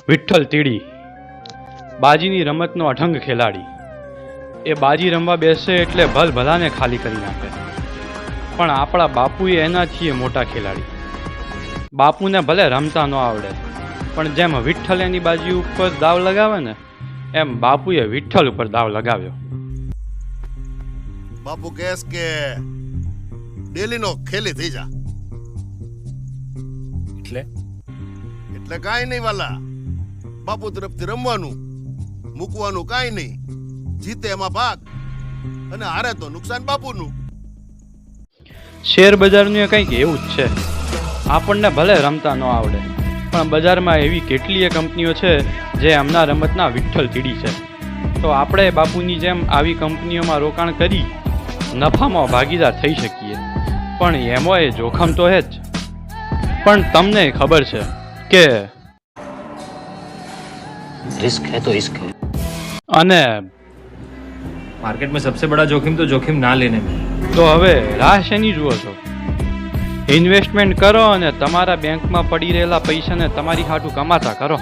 વિઠ્ઠલ તીડી બાજીની રમતનો અઢંગ ખેલાડી. એ બાજી રમવા બેસે એટલે ભલભલાને ખાલી કરી નાખે. પણ આપણા બાપુએ એનાથી મોટા ખેલાડી. બાપુને ભલે રમતા ન આવડે, પણ જેમ વિઠ્ઠલ એની બાજી ઉપર દાવ લગાવે ને, એમ બાપુએ વિઠ્ઠલ ઉપર દાવ લગાવ્યો. બાપુ કહેસ કે ડેલીનો ખેલી થઈ જા. એટલે કાંઈ નહીં વાલા, બાપુ તરફથી રમવાનું, મૂકવાનું કાંઈ નહીં. જીતે એમાં ભાગ અને હારે તો નુકસાન બાપુનું. શેર બજારનું કંઈક એવું જ છે. આપણને ભલે રમતા ન આવડે, પણ બજારમાં એવી કેટલીય કંપનીઓ છે જે એમના રમતના વિઠ્ઠલ તીડી છે. તો આપણે બાપુની જેમ આવી કંપનીઓમાં રોકાણ કરી નફામાં ભાગીદાર થઈ શકીએ. પણ એમાં એ જોખમ તો હે જ. પણ તમને ખબર છે કે रिस्क है तो इश्क है. અને मार्केट में सबसे बड़ा जोखिम तो जोखिम ना लेने में. તો હવે રાહ શેની જુઓ છો? ઇન્વેસ્ટમેન્ટ કરો અને તમારા બેંકમાં પડી રહેલા પૈસાને તમારી હાટું કમાતા કરો.